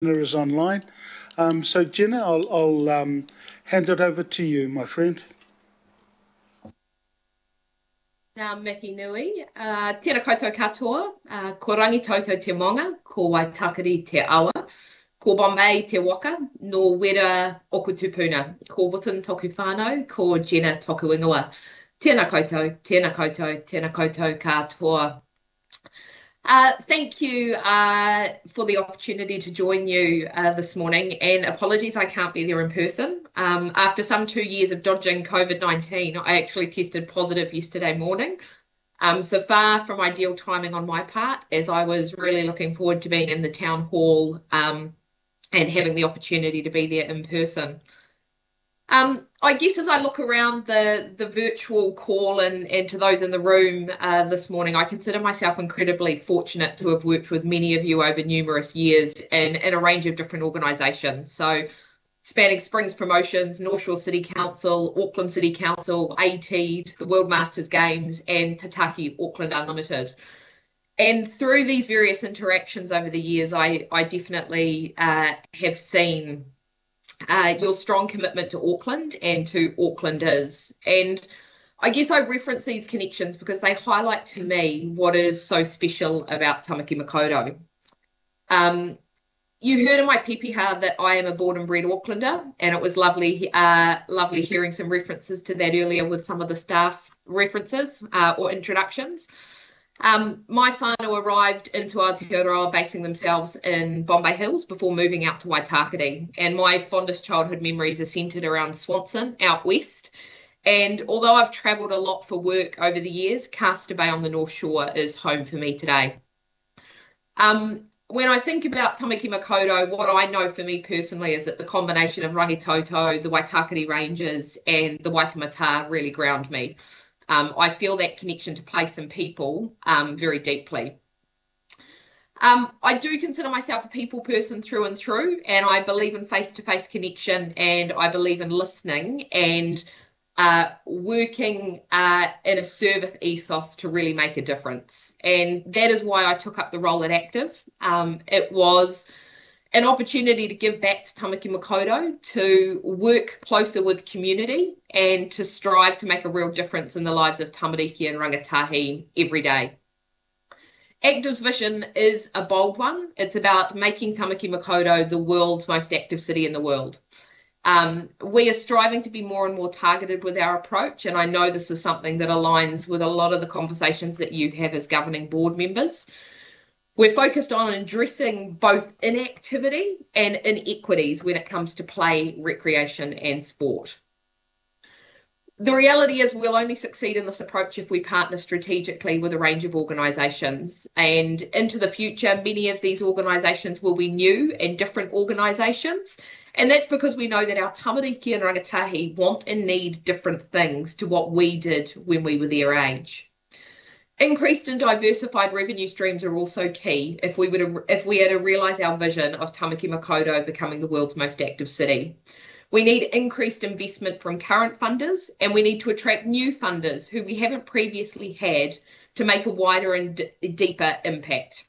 Jenna is online. So Jenna, I'll hand it over to you, my friend. Ngā mihi nui, tēnā koutou katoa, ko rangitoto te monga, ko Waitakere te awa, ko Bombay te waka, no wera oku tupuna, ko Wotton toku whānau, ko Jenna toku ingoa. Tēnā koutou, tēnā koutou, tēnā koutou katoa. Thank you for the opportunity to join you this morning, and apologies I can't be there in person. After some 2 years of dodging COVID-19, I actually tested positive yesterday morning. So far from ideal timing on my part, as I was really looking forward to being in the town hall and having the opportunity to be there in person. I guess as I look around the virtual call and to those in the room this morning, I consider myself incredibly fortunate to have worked with many of you over numerous years in a range of different organisations. So spanning Springs Promotions, North Shore City Council, Auckland City Council, ATEED, the World Masters Games and Tataki Auckland Unlimited. And through these various interactions over the years, I definitely have seen your strong commitment to Auckland and to Aucklanders. And I guess I reference these connections because they highlight to me what is so special about Tamaki Makaurau. You heard in my pepeha that I am a born and bred Aucklander, and it was lovely hearing some references to that earlier with some of the staff references or introductions. My whānau arrived into Aotearoa basing themselves in Bombay Hills before moving out to Waitakere, and my fondest childhood memories are centred around Swanson out west. And although I've travelled a lot for work over the years, Castor Bay on the North Shore is home for me today. When I think about Tamaki Makaurau, what I know for me personally is that the combination of Rangitoto, the Waitakere Ranges and the Waitemata really ground me. I feel that connection to place and people very deeply. I do consider myself a people person through and through, and I believe in face-to-face connection, and I believe in listening and working in a service ethos to really make a difference. And that is why I took up the role at Active. It was an opportunity to give back to Tamaki Makaurau, to work closer with community and to strive to make a real difference in the lives of tamariki and rangatahi every day. Active's vision is a bold one. It's about making Tamaki Makaurau the world's most active city in the world. We are striving to be more and more targeted with our approach, and I know this is something that aligns with a lot of the conversations that you have as governing board members. We're focused on addressing both inactivity and inequities when it comes to play, recreation and sport. The reality is we'll only succeed in this approach if we partner strategically with a range of organisations, and into the future many of these organisations will be new and different organisations, and that's because we know that our tamariki and rangatahi want and need different things to what we did when we were their age. Increased and diversified revenue streams are also key if we are to realise our vision of Tamaki Makaurau becoming the world's most active city. We need increased investment from current funders, and we need to attract new funders who we haven't previously had to make a wider and deeper impact.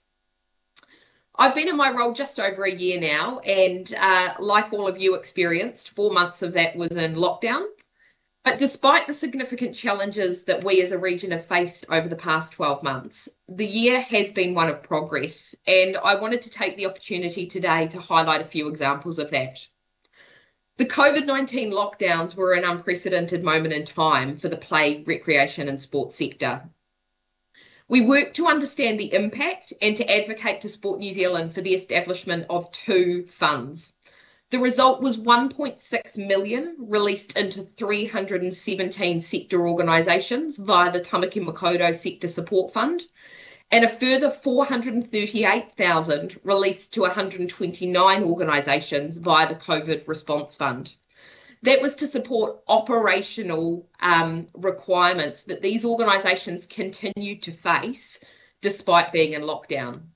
I've been in my role just over a year now, and like all of you experienced, 4 months of that was in lockdown. But despite the significant challenges that we as a region have faced over the past 12 months, the year has been one of progress, and I wanted to take the opportunity today to highlight a few examples of that. The COVID-19 lockdowns were an unprecedented moment in time for the play, recreation and sports sector. We worked to understand the impact and to advocate to Sport New Zealand for the establishment of 2 funds. The result was 1.6 million released into 317 sector organisations via the Tamaki Makaurau Sector Support Fund, and a further 438,000 released to 129 organisations via the COVID Response Fund. That was to support operational requirements that these organisations continued to face despite being in lockdown.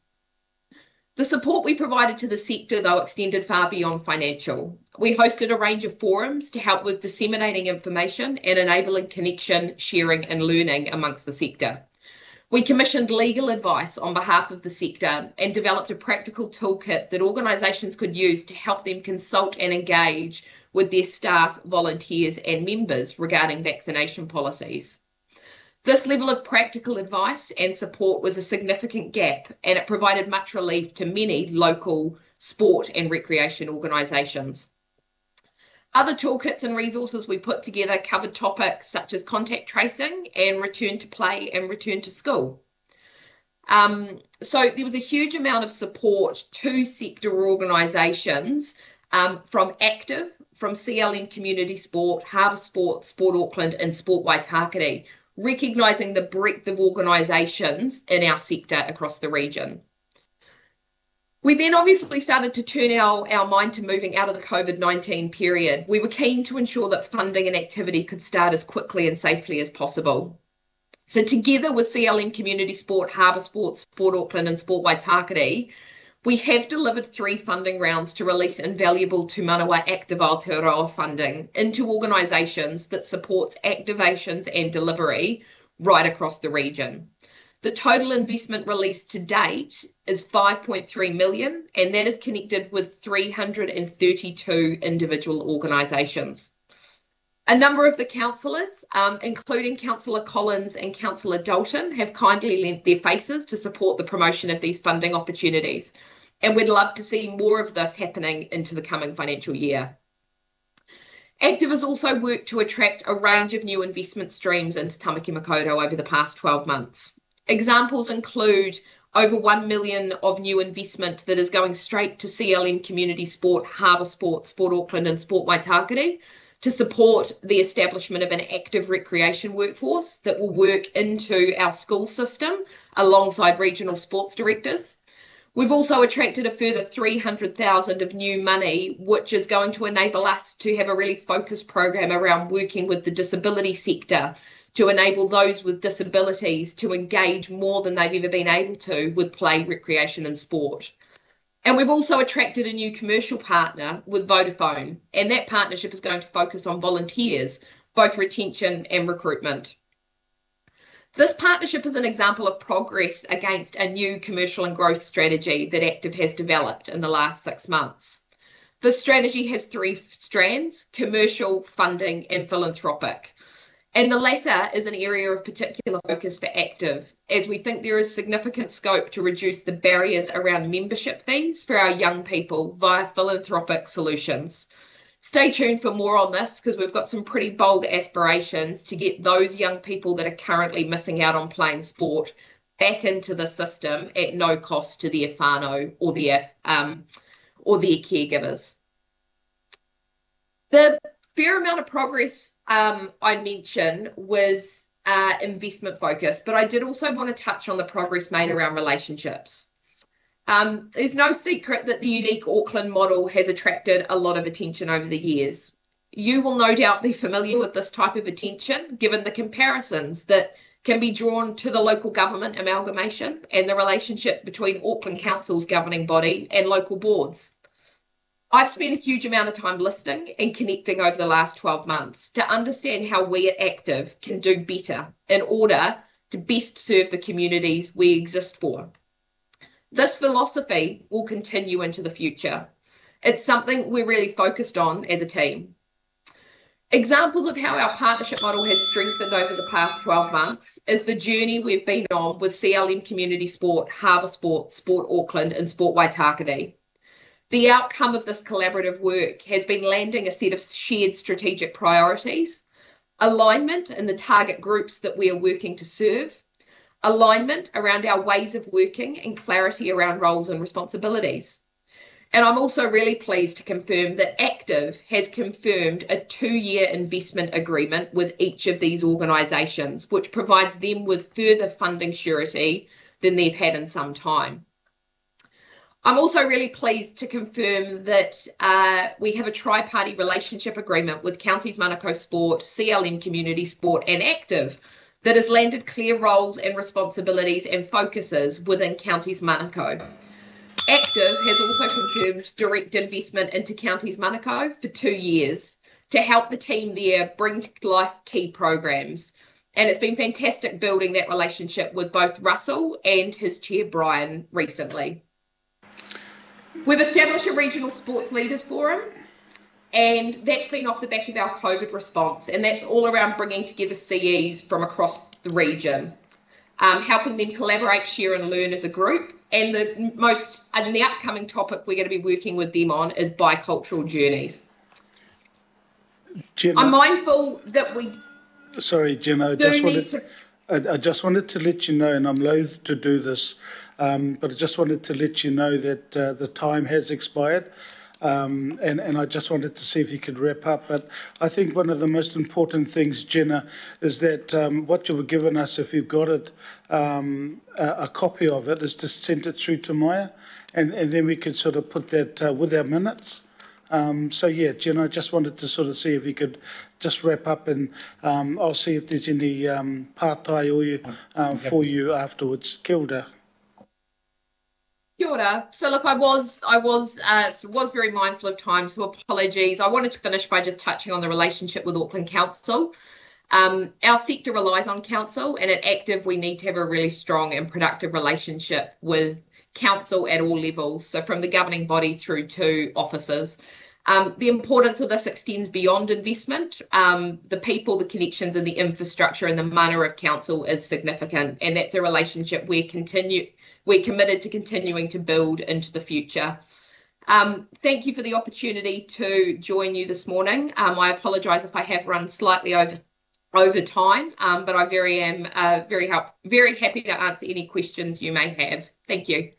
The support we provided to the sector, though, extended far beyond financial. We hosted a range of forums to help with disseminating information and enabling connection, sharing and learning amongst the sector. We commissioned legal advice on behalf of the sector and developed a practical toolkit that organisations could use to help them consult and engage with their staff, volunteers and members regarding vaccination policies. This level of practical advice and support was a significant gap, and it provided much relief to many local sport and recreation organisations. Other toolkits and resources we put together covered topics such as contact tracing and return to play and return to school. So there was a huge amount of support to sector organisations from Active, from CLM Community Sport, Harbour Sport, Sport Auckland and Sport Waitakere, recognising the breadth of organisations in our sector across the region. We then obviously started to turn our mind to moving out of the COVID-19 period. We were keen to ensure that funding and activity could start as quickly and safely as possible. So together with CLM Community Sport, Harbour Sport, Sport Auckland and Sport Waitakere, we have delivered 3 funding rounds to release invaluable Tū Manawa Active Aotearoa funding into organisations that supports activations and delivery right across the region. The total investment released to date is 5.3 million, and that is connected with 332 individual organisations. A number of the councillors, including Councillor Collins and Councillor Dalton, have kindly lent their faces to support the promotion of these funding opportunities, and we'd love to see more of this happening into the coming financial year. Active has also worked to attract a range of new investment streams into Tamaki Makaurau over the past 12 months. Examples include over 1 million of new investment that is going straight to CLM Community Sport, Harbour Sport, Sport Auckland and Sport Waitakere to support the establishment of an active recreation workforce that will work into our school system alongside regional sports directors. We've also attracted a further 300,000 of new money, which is going to enable us to have a really focused program around working with the disability sector to enable those with disabilities to engage more than they've ever been able to with play, recreation and sport. And we've also attracted a new commercial partner with Vodafone, and that partnership is going to focus on volunteers, both retention and recruitment. This partnership is an example of progress against a new commercial and growth strategy that Active has developed in the last 6 months. This strategy has 3 strands: commercial, funding and philanthropic. And the latter is an area of particular focus for Active, as we think there is significant scope to reduce the barriers around membership fees for our young people via philanthropic solutions. Stay tuned for more on this, because we've got some pretty bold aspirations to get those young people that are currently missing out on playing sport back into the system at no cost to their whānau or their caregivers. The fair amount of progress I mentioned was investment focus, but I did also want to touch on the progress made around relationships. There's no secret that the unique Auckland model has attracted a lot of attention over the years. You will no doubt be familiar with this type of attention, given the comparisons that can be drawn to the local government amalgamation and the relationship between Auckland Council's governing body and local boards. I've spent a huge amount of time listening and connecting over the last 12 months to understand how we at Active can do better in order to best serve the communities we exist for. This philosophy will continue into the future. It's something we're really focused on as a team. Examples of how our partnership model has strengthened over the past 12 months is the journey we've been on with CLM Community Sport, Harbour Sport, Sport Auckland and Sport Waitakere. The outcome of this collaborative work has been landing a set of shared strategic priorities, alignment in the target groups that we are working to serve, alignment around our ways of working and clarity around roles and responsibilities. And I'm also really pleased to confirm that Active has confirmed a 2-year investment agreement with each of these organisations, which provides them with further funding surety than they've had in some time. I'm also really pleased to confirm that we have a tri-party relationship agreement with Counties Manukau Sport, CLM Community Sport and Active that has landed clear roles and responsibilities and focuses within Counties Manukau. Active has also confirmed direct investment into Counties Manukau for 2 years to help the team there bring to life key programs. And it's been fantastic building that relationship with both Russell and his chair, Brian, recently. We've established a regional sports leaders forum, and that's been off the back of our COVID response, and that's all around bringing together CEs from across the region, helping them collaborate, share and learn as a group. And the upcoming topic we're going to be working with them on is bicultural journeys. Jenna, I'm mindful that we... Sorry, Jenna, I just wanted to let you know, and I'm loath to do this, but I just wanted to let you know that the time has expired. And I just wanted to see if you could wrap up. But I think one of the most important things, Jenna, is that what you've given us, if you've got it, a copy of it, is to send it through to Maya, and then we could sort of put that with our minutes. So, yeah, Jenna, I just wanted to sort of see if you could just wrap up, and I'll see if there's any pātai for you afterwards. Kia ora. Kia ora. So look, I was very mindful of time, so apologies. I wanted to finish by just touching on the relationship with Auckland Council. Our sector relies on council, and at Active we need to have a really strong and productive relationship with council at all levels, so from the governing body through to officers. The importance of this extends beyond investment. The people, the connections and the infrastructure and the mana of council is significant, and that's a relationship we're committed to continuing to build into the future. Thank you for the opportunity to join you this morning. I apologise if I have run slightly over time, but I am very happy to answer any questions you may have. Thank you.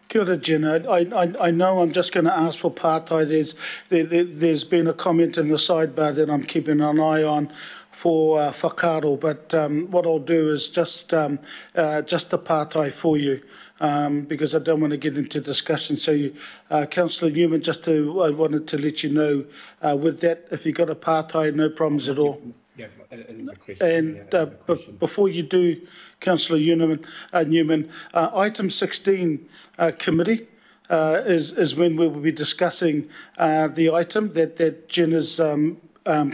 Kia ora, Jenna. I know I'm just going to ask for pātai. There's been a comment in the sidebar that I'm keeping an eye on for whakaaro, but what I'll do is just a pātai for you, because I don't want to get into discussion. So, Councillor Newman, I wanted to let you know with that, if you've got a pātai, no problems at all. Yeah, it is a question. And before you do, Councillor Newman, item 16, committee, is when we will be discussing the item that Jen has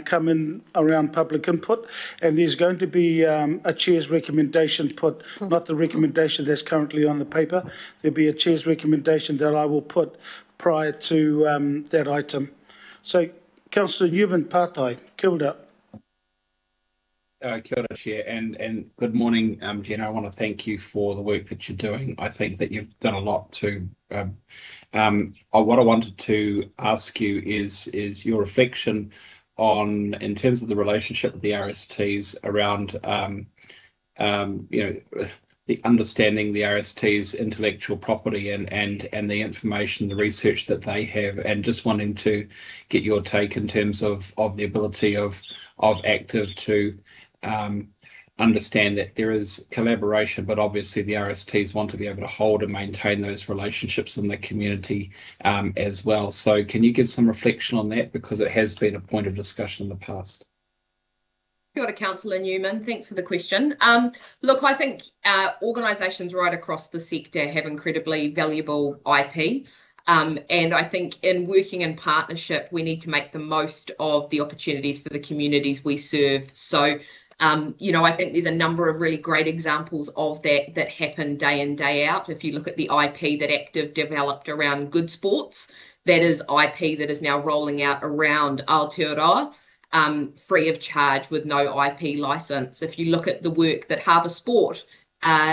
come in around public input, and there's going to be a chair's recommendation put, not the recommendation that's currently on the paper. There'll be a chair's recommendation that I will put prior to that item. So, Councillor Newman, pātai, kia ora. Kia ora, Chair, and good morning, Jenna. I want to thank you for the work that you're doing. I think that you've done a lot to. What I wanted to ask you is your reflection on, in terms of the relationship with the RSTs around, the understanding the RST's intellectual property and the information, the research that they have, and just wanting to get your take in terms of the ability of Active to understand that there is collaboration, but obviously the RSTs want to be able to hold and maintain those relationships in the community as well. So can you give some reflection on that, because it has been a point of discussion in the past? Kia ora, Councillor Newman. Thanks for the question. Look, I think organisations right across the sector have incredibly valuable IP. And I think in working in partnership, we need to make the most of the opportunities for the communities we serve. So, I think there's a number of really great examples of that happen day in, day out. If you look at the IP that Active developed around good sports, that is IP that is now rolling out around Aotearoa, free of charge with no IP licence. If you look at the work that Harbour Sport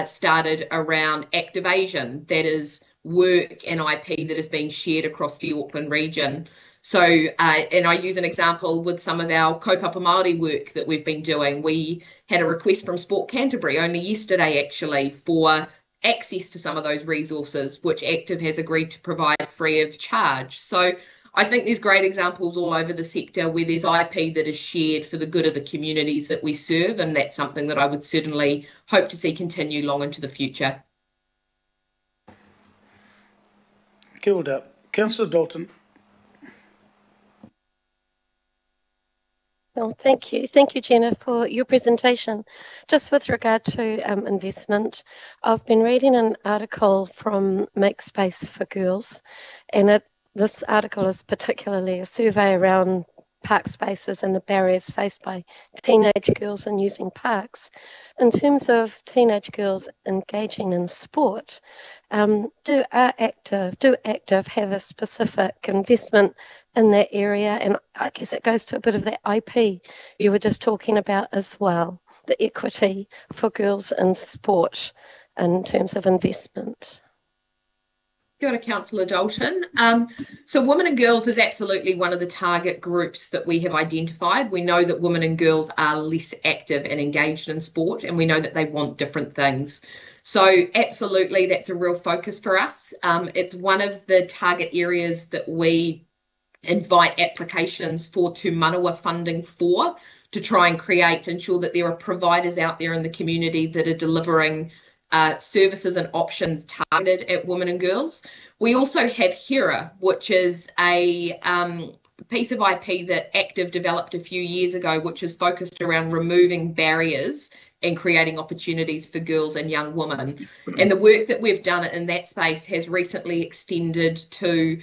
started around Active Asian, that is work and IP that is being shared across the Auckland region. So, and I use an example with some of our kaupapa Māori work that we've been doing. We had a request from Sport Canterbury only yesterday, actually, for access to some of those resources, which Active has agreed to provide free of charge. So I think there's great examples all over the sector where there's IP that is shared for the good of the communities that we serve, and that's something that I would certainly hope to see continue long into the future. Kia ora. Councillor Dalton. Well, thank you. Thank you, Jenna, for your presentation. Just with regard to investment, I've been reading an article from Make Space for Girls, and this article is particularly a survey around park spaces and the barriers faced by teenage girls in using parks. In terms of teenage girls engaging in sport, do Active have a specific investment in that area? And I guess it goes to a bit of that IP you were just talking about as well, the equity for girls in sport in terms of investment. Kia ora, Councillor Dalton. So women and girls is absolutely one of the target groups that we have identified. We know that women and girls are less active and engaged in sport, and we know that they want different things. So absolutely, that's a real focus for us. It's one of the target areas that we invite applications for Te Manawa funding for, to try and ensure that there are providers out there in the community that are delivering services and options targeted at women and girls. We also have HERA, which is a piece of IP that Active developed a few years ago, which is focused around removing barriers and creating opportunities for girls and young women. And the work that we've done in that space has recently extended to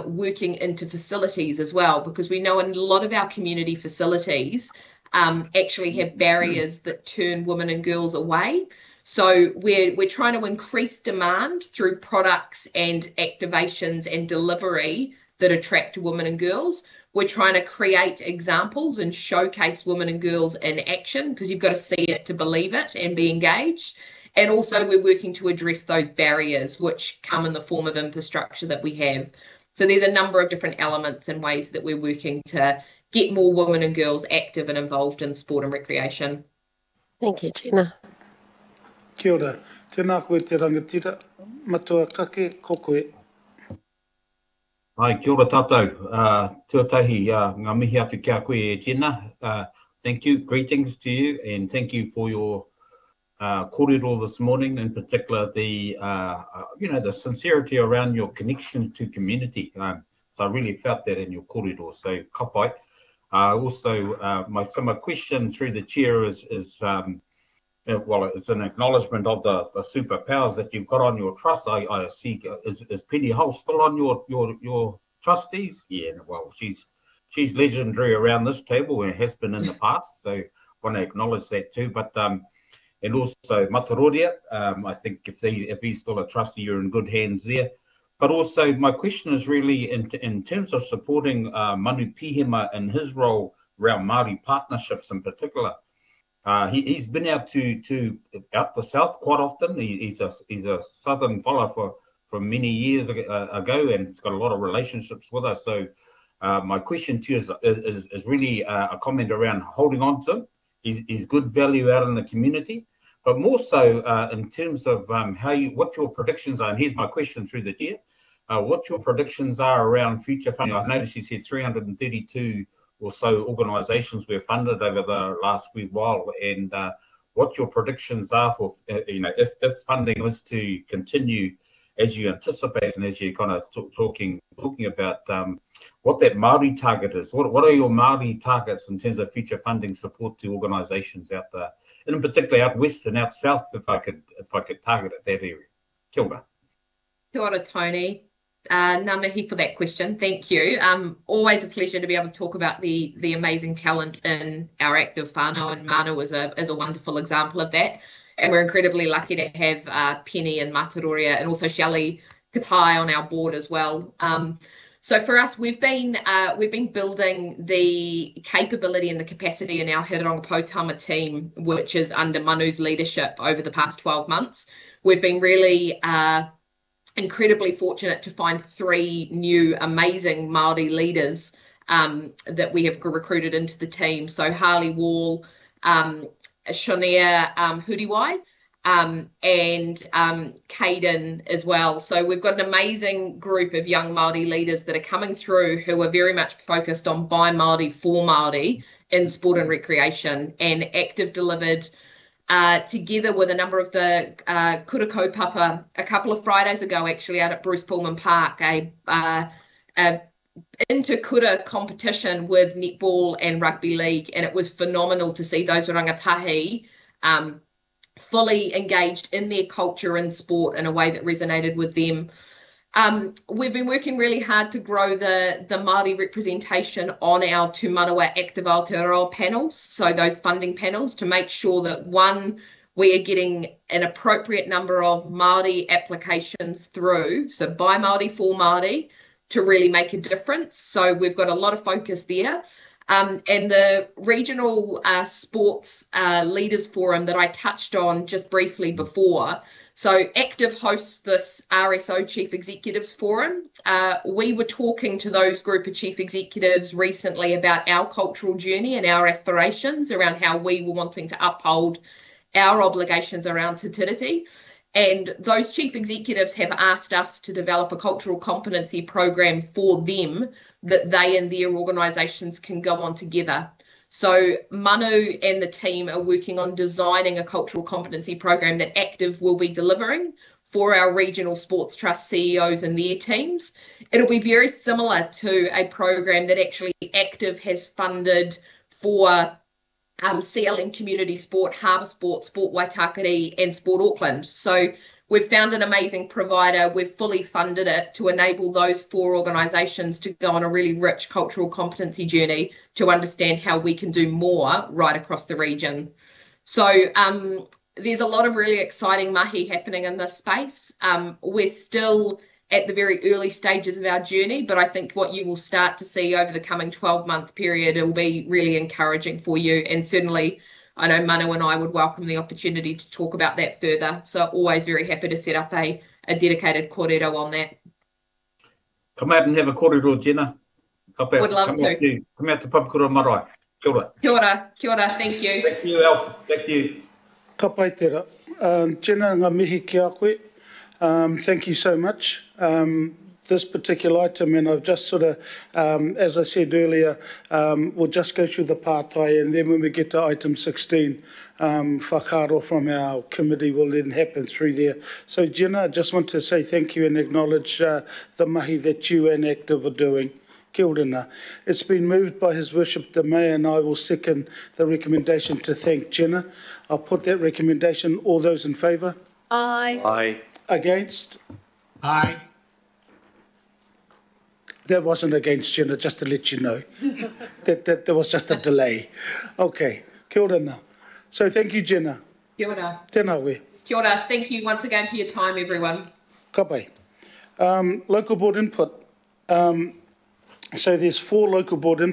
working into facilities as well, because we know in a lot of our community facilities actually have barriers that turn women and girls away. So we're trying to increase demand through products and activations and delivery that attract women and girls. We're trying to create examples and showcase women and girls in action, because you've got to see it to believe it and be engaged. And also we're working to address those barriers which come in the form of infrastructure that we have. So there's a number of different elements and ways that we're working to get more women and girls active and involved in sport and recreation. Thank you, Gina. Kia ora. Tēnā koe te rangatira. Matua kake, ko koe. Ai, kia ora tātou. Tuatahi, ngā mihi atu kia koe e Gina. Thank you, greetings to you, and thank you for your kōrero this morning, in particular the the sincerity around your connection to community. So I really felt that in your kōrero, so ka pai. Also, my question through the chair is well, it's an acknowledgement of the superpowers that you've got on your trust. I see, is Penny Hull still on your trustees? Yeah, well, she's legendary around this table and has been in the past, so I want to acknowledge that too. But and also Mataroria, I think if he's still a trustee, you're in good hands there. But also my question is really in terms of supporting Manu Pihema in his role around Māori partnerships in particular. He's been out to out the south quite often. He's a southern fella for many years ago, and he's got a lot of relationships with us. So my question to you is really a comment around holding on to his good value out in the community, but more so in terms of what your predictions are. And here's my question through the chair: what your predictions are around future funding. I've noticed you said 332 or so organisations were funded over the last wee while, and what your predictions are for, if funding is to continue as you anticipate, and as you're kind of talking about what that Māori target is. What are your Māori targets in terms of future funding support to organisations out there, and in particular out west and out south, if I could target at that area? Kia ora. Kia ora, Tony. Ngā mihi for that question. Thank you. Always a pleasure to be able to talk about the amazing talent in our active whānau, and Manu is a wonderful example of that. And we're incredibly lucky to have Penny and Mataroria, and also Shelley Katai on our board as well. So for us, we've been building the capability and the capacity in our Hirango Potama team, which is under Manu's leadership over the past 12 months. We've been really incredibly fortunate to find 3 new amazing Māori leaders that we have recruited into the team. So Harley Wall, Shania Huriwai, and Caden as well. So we've got an amazing group of young Māori leaders that are coming through, who are very much focused on by Māori for Māori in sport and recreation. And Active delivered together with a number of the kura kaupapa a couple of Fridays ago, actually, out at Bruce Pullman Park, a inter-kura competition with netball and rugby league, and it was phenomenal to see those rangatahi fully engaged in their culture and sport in a way that resonated with them. We've been working really hard to grow the Māori representation on our Tū Manawa Active Aotearoa panels, so those funding panels, to make sure that, one, we are getting an appropriate number of Māori applications through, so by Māori for Māori, to really make a difference. So we've got a lot of focus there. And the regional sports leaders forum that I touched on just briefly before. So Active hosts this RSO Chief Executives Forum. We were talking to those group of chief executives recently about our cultural journey and our aspirations around how we were wanting to uphold our obligations around Te Tiriti. And those chief executives have asked us to develop a cultural competency program for them that they and their organisations can go on together. So Manu and the team are working on designing a cultural competency program that Active will be delivering for our regional sports trust CEOs and their teams. It'll be very similar to a program that actually Active has funded for CLM Community Sport, Harbour Sport, Sport Waitakere and Sport Auckland. So we've found an amazing provider. We've fully funded it to enable those 4 organisations to go on a really rich cultural competency journey to understand how we can do more right across the region. So there's a lot of really exciting mahi happening in this space. We're still at the very early stages of our journey, but I think what you will start to see over the coming 12-month period, it will be really encouraging for you. And certainly, I know Manu and I would welcome the opportunity to talk about that further. So always very happy to set up a dedicated kōrero on that. Come out and have a kōrero, Jenna. Would love to. Come out to Papakura Marae. Kia ora. Kia ora. Kia ora. Thank you. Thank you, Alf. Back to you. Ka pai tera. Jenna, ngā mihi ki a koe. Thank you so much. This particular item, and I've just sort of, as I said earlier, we'll just go through the pātai, and then when we get to item 16, whakaro from our committee will then happen through there. So Jenna, I just want to say thank you and acknowledge the mahi that you and Active are doing. Kia ora. It's been moved by His Worship the Mayor, and I will second the recommendation to thank Jenna. I'll put that recommendation. All those in favour? Aye. Aye. Against? Aye. That wasn't against Jenna, just to let you know. that there was just a delay. Okay, kia ora now. So thank you, Jenna. Kia ora. Tēnā koe. Kia ora. Thank you once again for your time, everyone. Ka pai. Local board input. So there's 4 local board input.